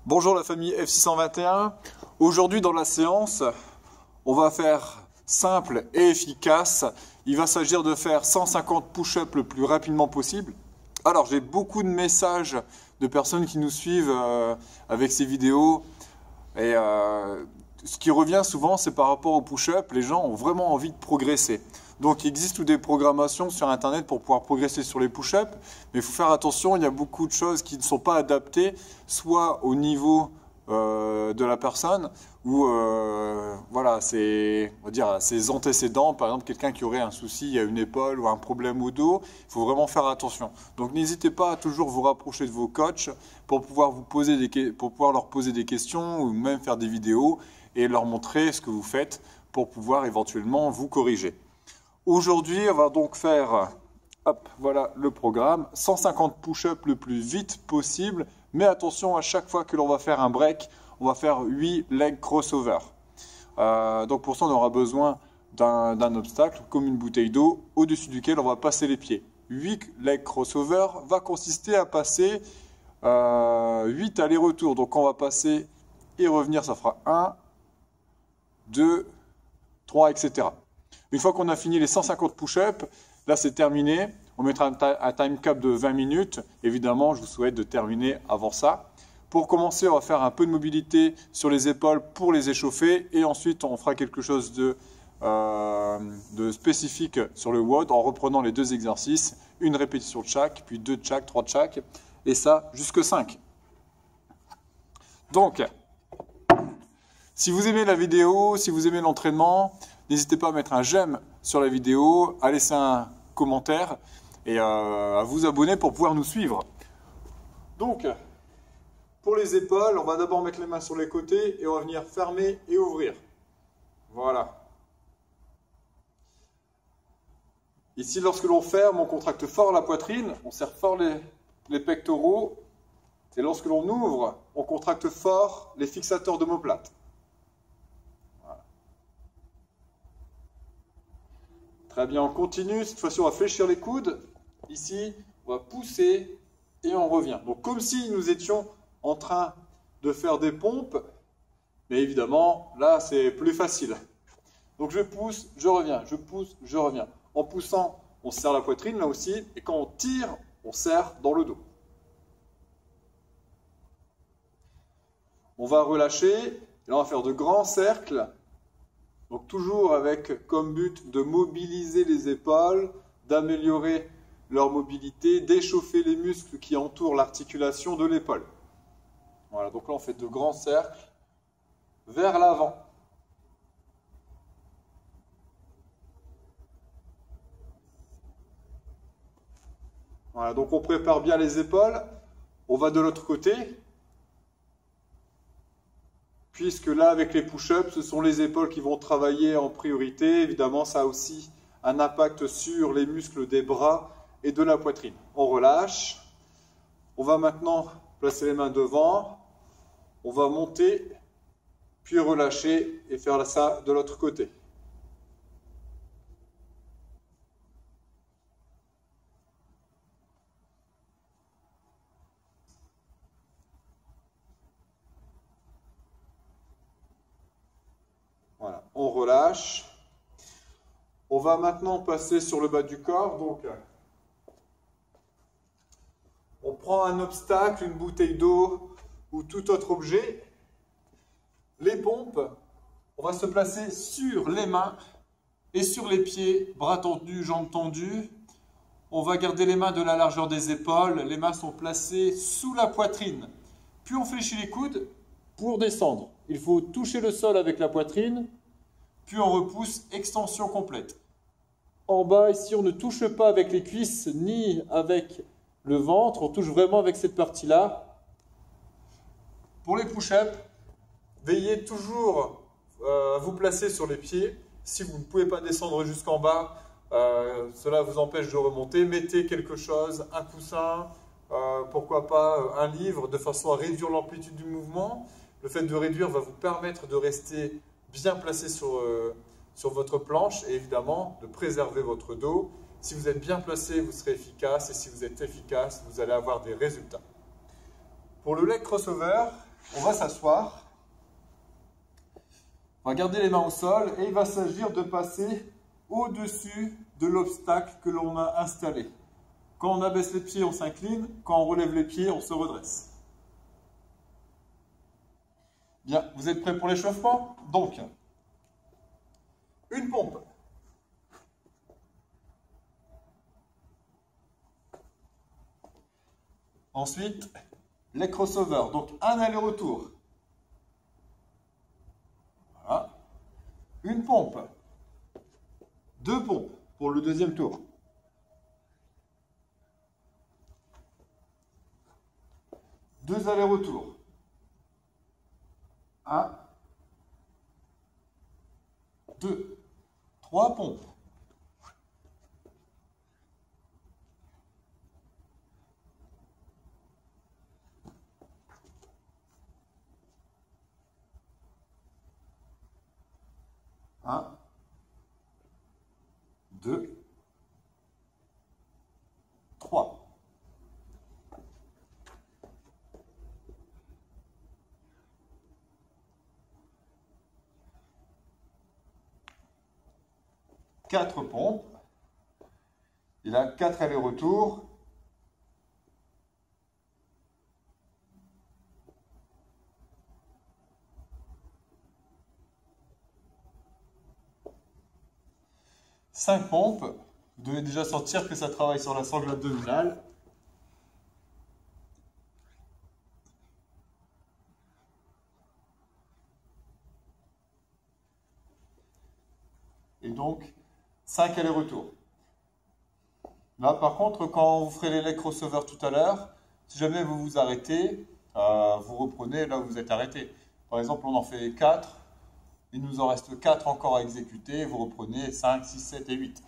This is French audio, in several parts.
Bonjour la famille F621. Aujourd'hui dans la séance, on va faire simple et efficace. Il va s'agir de faire 150 push-ups le plus rapidement possible. Alors j'ai beaucoup de messages de personnes qui nous suivent avec ces vidéos. Et ce qui revient souvent, c'est par rapport aux push-ups, les gens ont vraiment envie de progresser. Donc il existe des programmations sur Internet pour pouvoir progresser sur les push-ups, mais il faut faire attention, il y a beaucoup de choses qui ne sont pas adaptées, soit au niveau de la personne, ou voilà, on va dire, ses antécédents, par exemple quelqu'un qui aurait un souci à une épaule ou un problème au dos, il faut vraiment faire attention. Donc n'hésitez pas à toujours vous rapprocher de vos coachs pour pouvoir leur poser des questions ou même faire des vidéos et leur montrer ce que vous faites pour pouvoir éventuellement vous corriger. Aujourd'hui, on va donc faire, hop, voilà le programme, 150 push-ups le plus vite possible, mais attention, à chaque fois que l'on va faire un break, on va faire 8 leg crossover. Donc pour ça, on aura besoin d'un obstacle, comme une bouteille d'eau, au-dessus duquel on va passer les pieds. 8 leg crossover va consister à passer 8 allers-retours. Donc on va passer et revenir, ça fera 1, 2, 3, etc. Une fois qu'on a fini les 150 push-ups, là c'est terminé. On mettra un time cap de 20 minutes. Évidemment, je vous souhaite de terminer avant ça. Pour commencer, on va faire un peu de mobilité sur les épaules pour les échauffer. Et ensuite, on fera quelque chose de spécifique sur le WOD en reprenant les deux exercices. Une répétition de chaque, puis 2 de chaque, 3 de chaque. Et ça, jusque 5. Donc, si vous aimez la vidéo, si vous aimez l'entraînement, n'hésitez pas à mettre un j'aime sur la vidéo, à laisser un commentaire et à vous abonner pour pouvoir nous suivre. Donc, pour les épaules, on va d'abord mettre les mains sur les côtés et on va venir fermer et ouvrir. Voilà. Ici, lorsque l'on ferme, on contracte fort la poitrine, on serre fort les pectoraux. Et lorsque l'on ouvre, on contracte fort les fixateurs d'omoplate. Très bien, on continue. Cette fois-ci, on va fléchir les coudes. Ici, on va pousser et on revient. Donc, comme si nous étions en train de faire des pompes. Mais évidemment, là, c'est plus facile. Donc, je pousse, je reviens. Je pousse, je reviens. En poussant, on serre la poitrine, là aussi. Et quand on tire, on serre dans le dos. On va relâcher. Et là, on va faire de grands cercles. Donc toujours avec comme but de mobiliser les épaules, d'améliorer leur mobilité, d'échauffer les muscles qui entourent l'articulation de l'épaule. Voilà, donc là on fait de grands cercles vers l'avant. Voilà, donc on prépare bien les épaules. On va de l'autre côté. Puisque là, avec les push-ups, ce sont les épaules qui vont travailler en priorité. Évidemment, ça a aussi un impact sur les muscles des bras et de la poitrine. On relâche. On va maintenant placer les mains devant. On va monter, puis relâcher et faire ça de l'autre côté. Voilà, on relâche. On va maintenant passer sur le bas du corps. Donc, on prend un obstacle, une bouteille d'eau ou tout autre objet. Les pompes, on va se placer sur les mains et sur les pieds, bras tendus, jambes tendues. On va garder les mains de la largeur des épaules. Les mains sont placées sous la poitrine. Puis on fléchit les coudes pour descendre. Il faut toucher le sol avec la poitrine, puis on repousse, extension complète. En bas, ici, on ne touche pas avec les cuisses ni avec le ventre, on touche vraiment avec cette partie-là. Pour les push-ups, veillez toujours à vous placer sur les pieds. Si vous ne pouvez pas descendre jusqu'en bas, cela vous empêche de remonter. Mettez quelque chose, un coussin, pourquoi pas un livre, de façon à réduire l'amplitude du mouvement. Le fait de réduire va vous permettre de rester bien placé sur votre planche et évidemment de préserver votre dos. Si vous êtes bien placé, vous serez efficace et si vous êtes efficace, vous allez avoir des résultats. Pour le leg crossover, On va s'asseoir. On va garder les mains au sol et il va s'agir de passer au-dessus de l'obstacle que l'on a installé. Quand on abaisse les pieds, on s'incline. Quand on relève les pieds, on se redresse. Bien, vous êtes prêts pour l'échauffement? Donc, une pompe. Ensuite, les crossovers, donc un aller-retour. Voilà. Une pompe. Deux pompes pour le deuxième tour. Deux allers-retours. Un. Deux. Trois pompes. Un. Deux. Trois. Quatre pompes. Il a quatre allers-retours. Cinq pompes. Vous devez déjà sentir que ça travaille sur la sangle abdominale. Et donc, 5 allers-retours. Là, par contre, quand vous ferez les leg crossovers tout à l'heure, si jamais vous vous arrêtez, vous reprenez là où vous êtes arrêté. Par exemple, on en fait 4. Il nous en reste 4 encore à exécuter. Vous reprenez 5, 6, 7 et 8.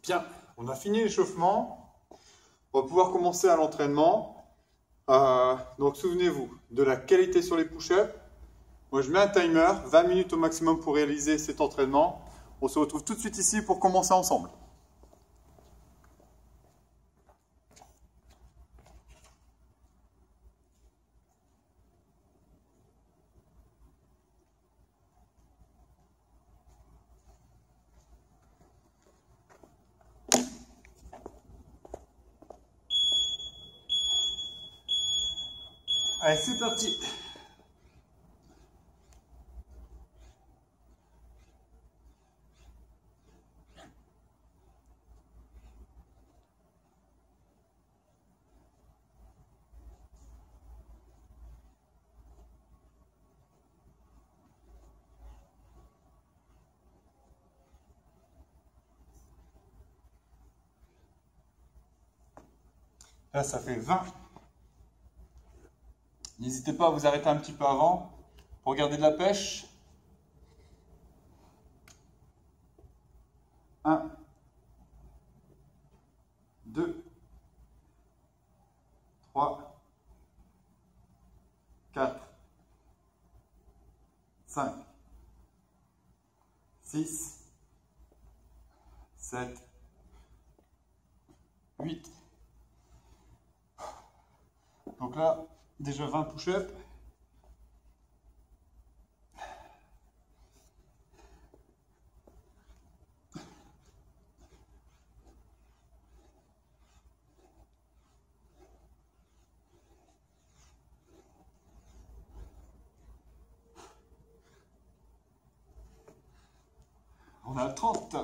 Bien, on a fini l'échauffement. On va pouvoir commencer à l'entraînement. Donc souvenez-vous de la qualité sur les push-ups. Moi je mets un timer, 20 minutes au maximum pour réaliser cet entraînement. On se retrouve tout de suite ici pour commencer ensemble. Allez, c'est parti. Là, ça fait 20. N'hésitez pas à vous arrêter un petit peu avant pour garder de la pêche. 1, 2, 3, 4, 5, 6, 7, 8. Donc là, déjà 20 push-ups. On a 30.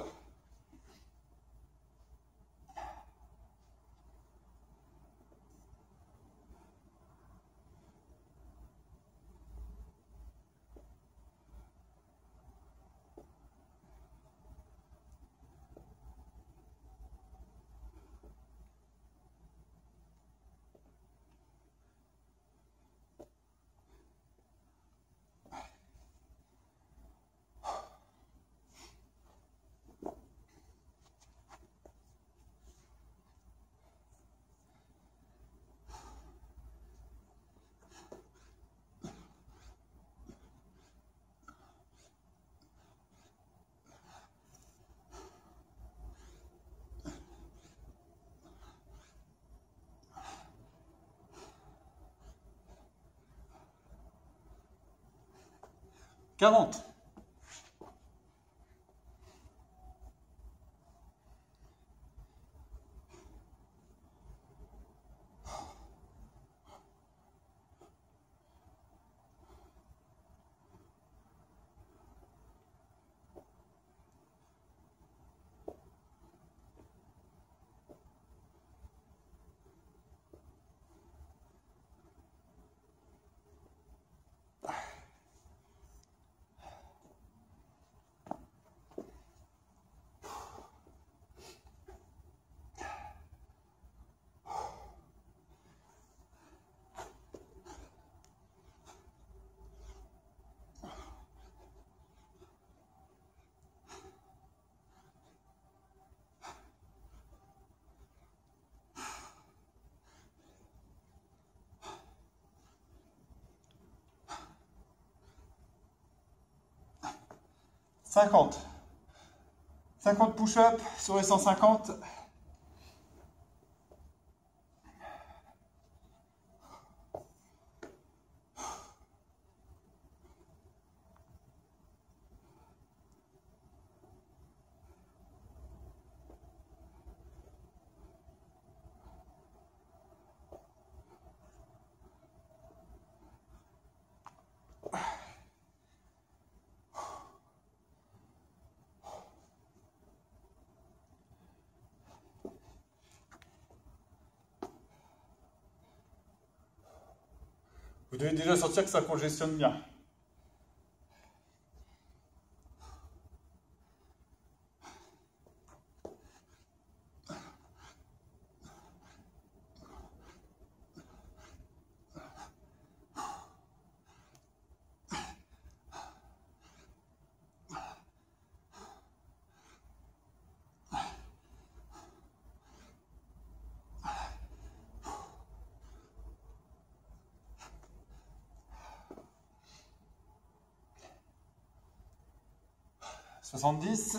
40. Cinquante. 50 push-up sur les 150. Vous devez déjà sentir que ça congestionne bien. « 70. »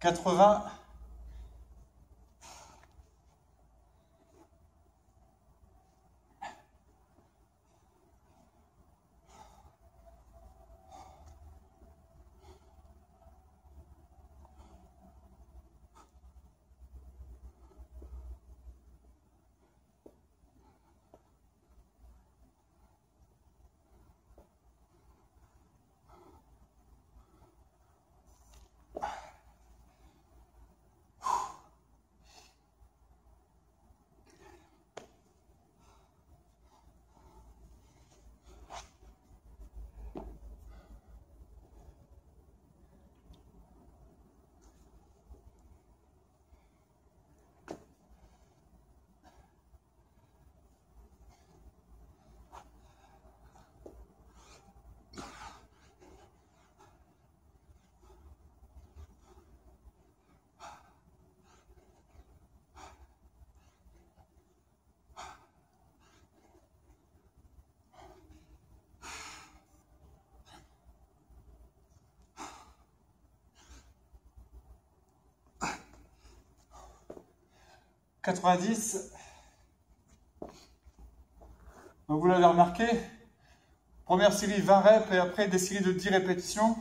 80. « 90. » Donc vous l'avez remarqué, première série 20 reps et après des séries de 10 répétitions.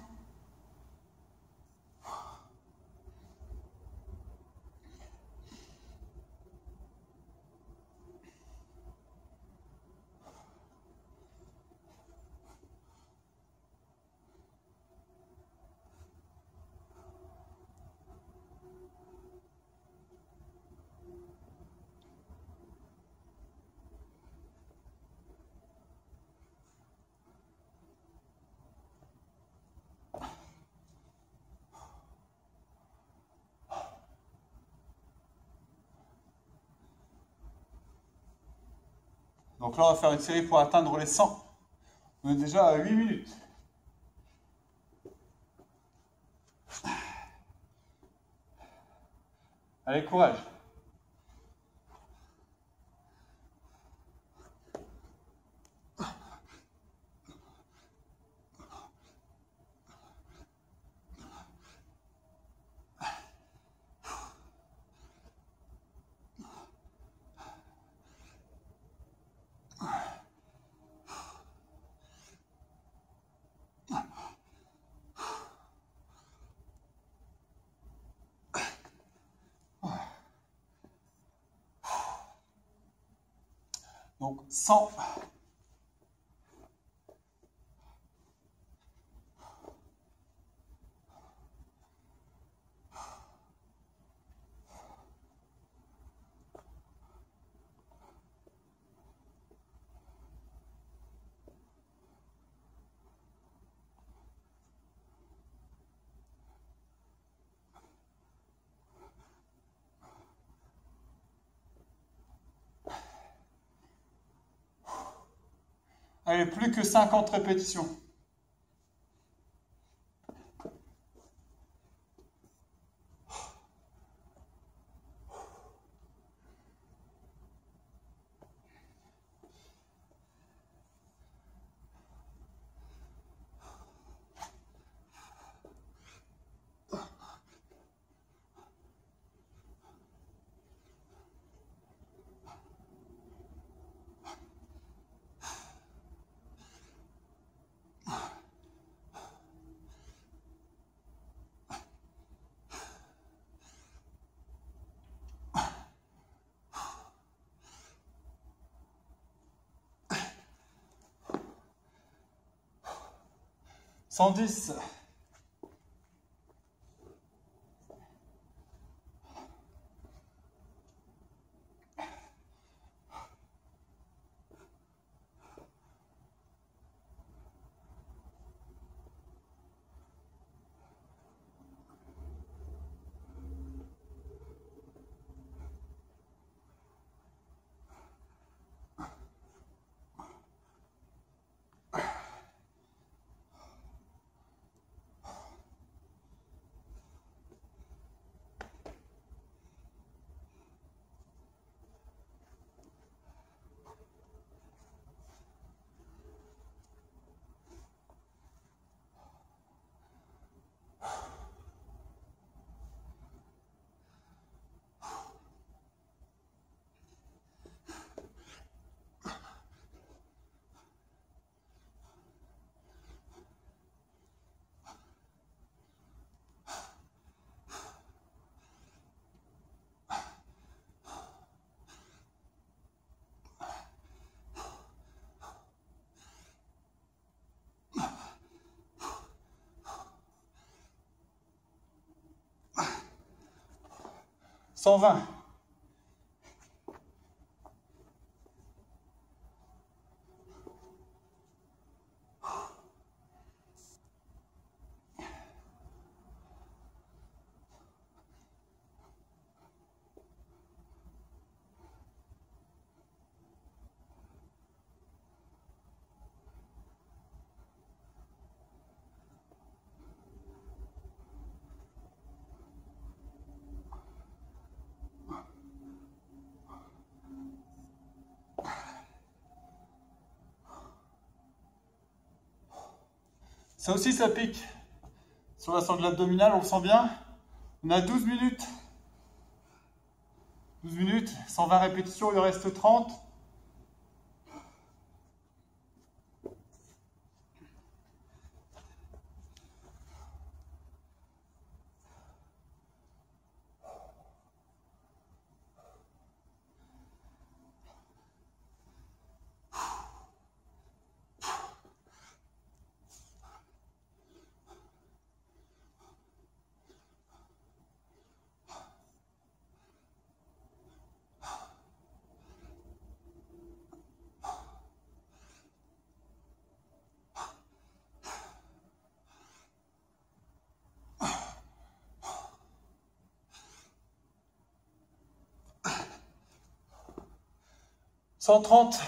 Donc là, on va faire une série pour atteindre les 100. On est déjà à 8 minutes. Allez, courage. Donc 100. Allez, plus que 50 répétitions. « 110. » 120. Ça aussi, ça pique. Sur la sangle abdominale, on le sent bien. On a 12 minutes. 12 minutes, 120 répétitions, il en reste 30. « 130. »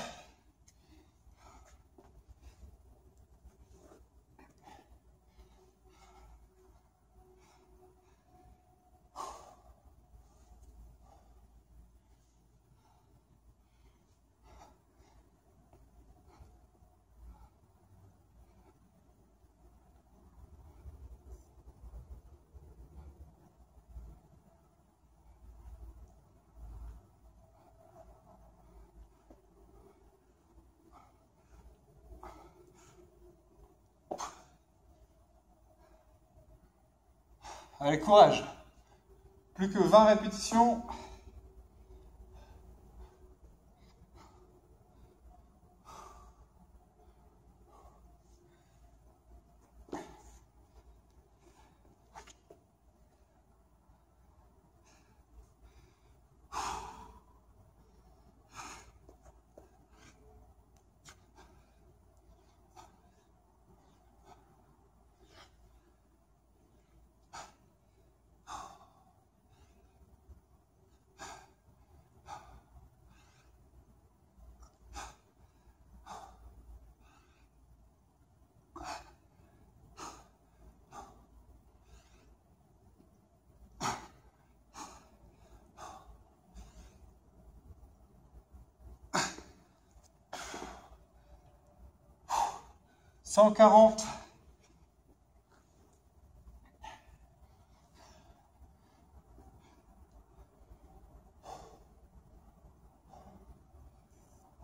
Allez, courage. Plus que 20 répétitions. « 140 ».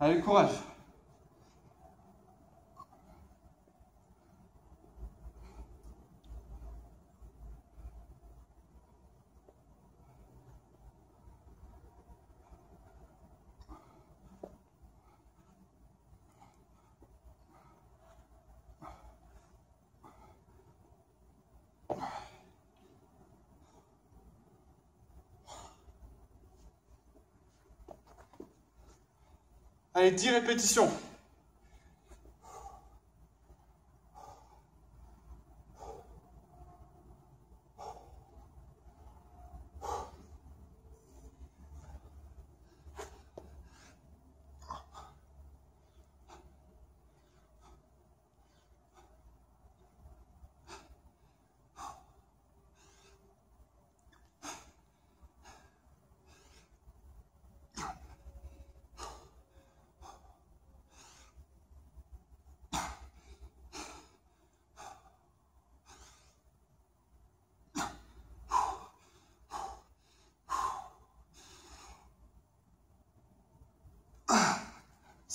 Allez, courage. Allez, 10 répétitions.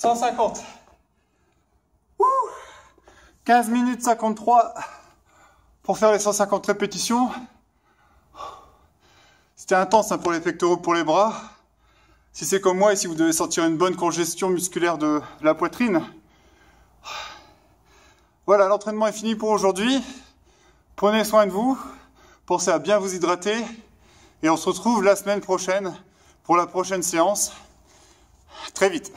« 150 ». 15 minutes 53 pour faire les 150 répétitions. C'était intense hein, pour les pectoraux, pour les bras. Si c'est comme moi et si vous devez sentir une bonne congestion musculaire de la poitrine. Voilà, l'entraînement est fini pour aujourd'hui. Prenez soin de vous. Pensez à bien vous hydrater. Et on se retrouve la semaine prochaine pour la prochaine séance. Très vite.